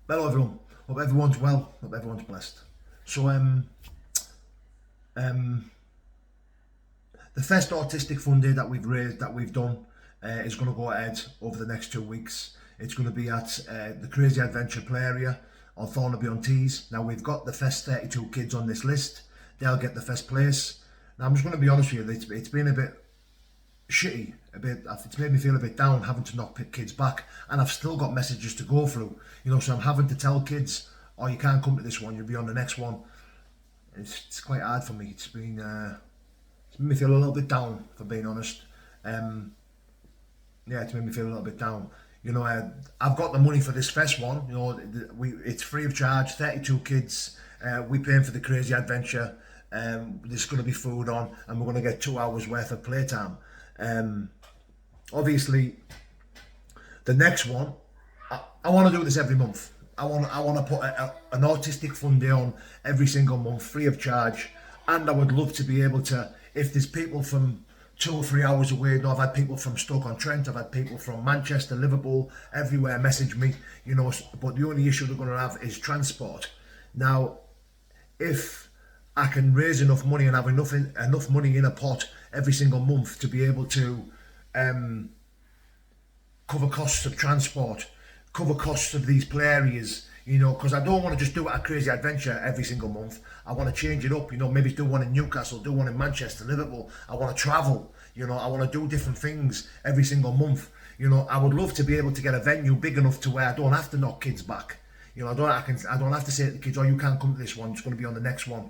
Hello everyone. Hope everyone's well. Hope everyone's blessed. So um, the first autistic fund day that we've raised, that we've done, is going to go ahead over the next 2 weeks. It's going to be at the Crazy Adventure Play Area on Thornaby on Tees. Now we've got the first 32 kids on this list. They'll get the first place. Now I'm just going to be honest with you. It's been a bit shitty, a bit. It's made me feel a bit down having to knock kids back, and I've still got messages to go through. So I'm having to tell kids, "Oh, you can't come to this one. You'll be on the next one." It's quite hard for me. It's made me feel a little bit down, for being honest. Um, yeah, it's made me feel a little bit down. I've got the money for this first one. It's free of charge. 32 kids. We paying for the Crazy Adventure. There's going to be food on, and we're going to get 2 hours worth of playtime. Um, Obviously, the next one, I want to do this every month. I want to put an autistic fund day on every single month, free of charge, and I would love to be able to, if there's people from 2 or 3 hours away. I've had people from Stoke-on-Trent, I've had people from Manchester, Liverpool, everywhere message me. But the only issue they're going to have is transport. Now, if I can raise enough money and have enough money in a pot every single month to be able to um, cover costs of transport, cover costs of these play areas, because I don't want to just do it at Crazy Adventure every single month. I want to change it up, maybe do one in Newcastle, do one in Manchester, Liverpool. I want to travel, I want to do different things every single month. I would love to be able to get a venue big enough to where I don't have to knock kids back. I don't have to say to the kids, "Oh, you can't come to this one. It's going to be on the next one."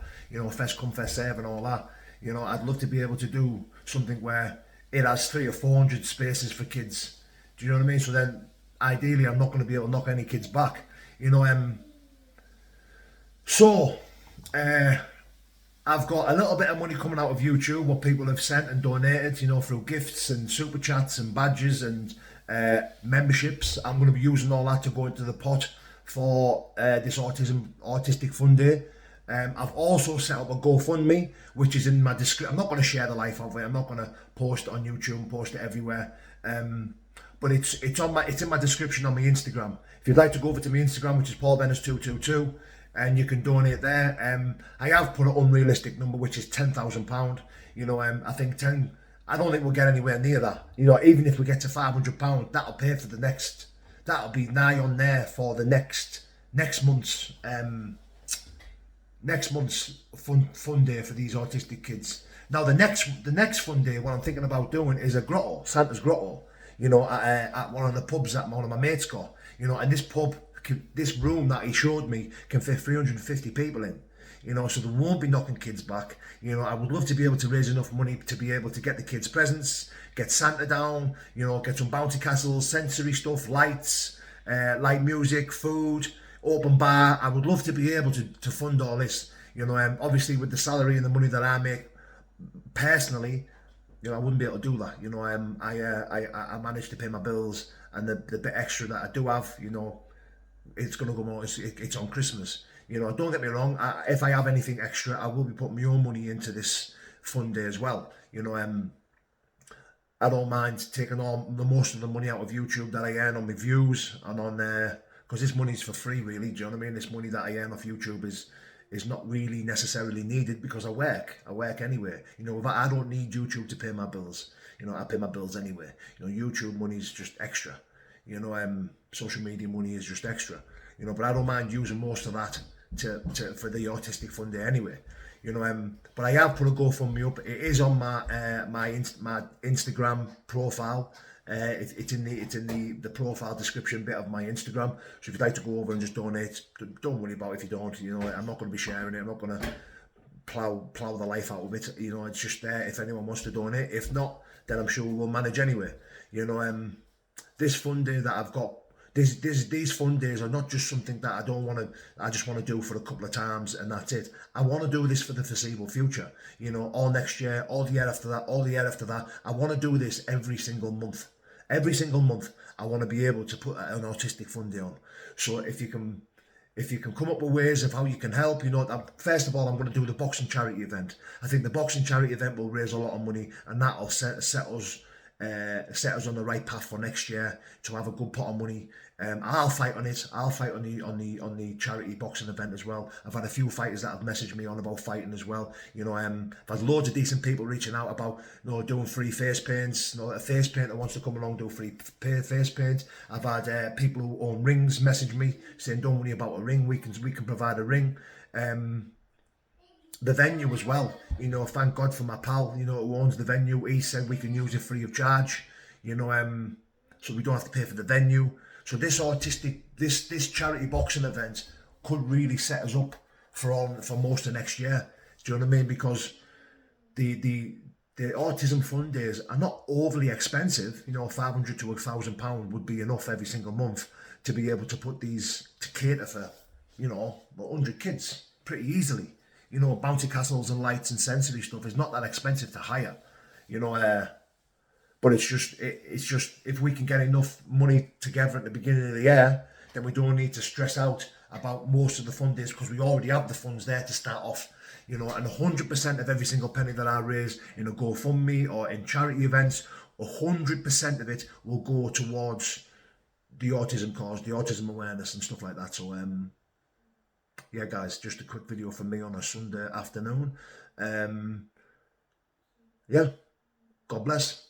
First come, first serve, and all that. I'd love to be able to do something where it has 300 or 400 spaces for kids. Do you know what I mean? So then, ideally, I'm not going to be able to knock any kids back. You know. So, uh, I've got a little bit of money coming out of YouTube, what people have sent and donated, through gifts and super chats and badges and memberships. I'm going to be using all that to go into the pot for this autistic fund day. I've also set up a GoFundMe, which is in my description. I'm not going to share the life of it. I'm not going to post it on YouTube and post it everywhere. But it's in my description on my Instagram. If you'd like to go over to my Instagram, which is paulbennis222, and you can donate there. I have put an unrealistic number, which is £10,000. I think 10. I don't think we'll get anywhere near that. Even if we get to £500, that'll pay for the next. That'll be nigh on there for the next month's fun day for these autistic kids. Now the next fun day, what I'm thinking about doing is a grotto, Santa's grotto. At one of the pubs that one of my mates got. And this pub, this room that he showed me, can fit 350 people in. So there won't be knocking kids back. I would love to be able to raise enough money to be able to get the kids presents, get Santa down, get some bouncy castles, sensory stuff, lights, light music, food, open bar. I would love to be able to fund all this. Obviously with the salary and the money that I make personally, I wouldn't be able to do that. I managed to pay my bills, and the bit extra that I do have, it's gonna go more. It's on Christmas. Don't get me wrong. If I have anything extra, I will be putting my own money into this fun day as well. I don't mind taking all the most of the money out of YouTube that I earn on my views and on because this money's for free, really. Do you know what I mean? This money that I earn off YouTube is not really necessarily needed because I work. I work anyway. I don't need YouTube to pay my bills. I pay my bills anyway. YouTube money is just extra. Social media money is just extra. But I don't mind using most of that for the autistic fund day anyway. But I have put a GoFundMe up. It is on my Instagram profile. It's in the profile description bit of my Instagram. So if you'd like to go over and just donate, don't worry about it if you don't. I'm not going to be sharing it. I'm not going to plow the life out of it. It's just there if anyone wants to donate. If not, then I'm sure we'll manage anyway. This fun day that I've got. These fun days are not just something that I just want to do for a couple of times and that's it. I want to do this for the foreseeable future, all next year, all the year after that, all the year after that. I want to do this every single month. Every single month, I want to be able to put an autistic fun day on. So if you can come up with ways of how you can help, first of all, I'm going to do the boxing charity event. I think the boxing charity event will raise a lot of money, and that'll set us set us on the right path for next year to have a good pot of money. I'll fight on it. I'll fight on the charity boxing event as well. I've had a few fighters that have messaged me on about fighting as well. I've had loads of decent people reaching out about doing free face paints. A face painter wants to come along do free face paint. I've had people who own rings message me saying don't worry about a ring. We can provide a ring. The venue as well. Thank God for my pal, who owns the venue. He said we can use it free of charge, so we don't have to pay for the venue. So this charity boxing event could really set us up for most of next year. Do you know what I mean? Because the autism fund days are not overly expensive. £500 to £1,000 would be enough every single month to be able to put these to cater for 100 kids pretty easily. Bouncy castles and lights and sensory stuff is not that expensive to hire. But it's just if we can get enough money together at the beginning of the year, then we don't need to stress out about most of the funders because we already have the funds there to start off. And 100% of every single penny that I raise in a GoFundMe or in charity events, 100% of it will go towards the autism cause, the autism awareness and stuff like that. So yeah, guys, just a quick video from me on a Sunday afternoon. Yeah, God bless.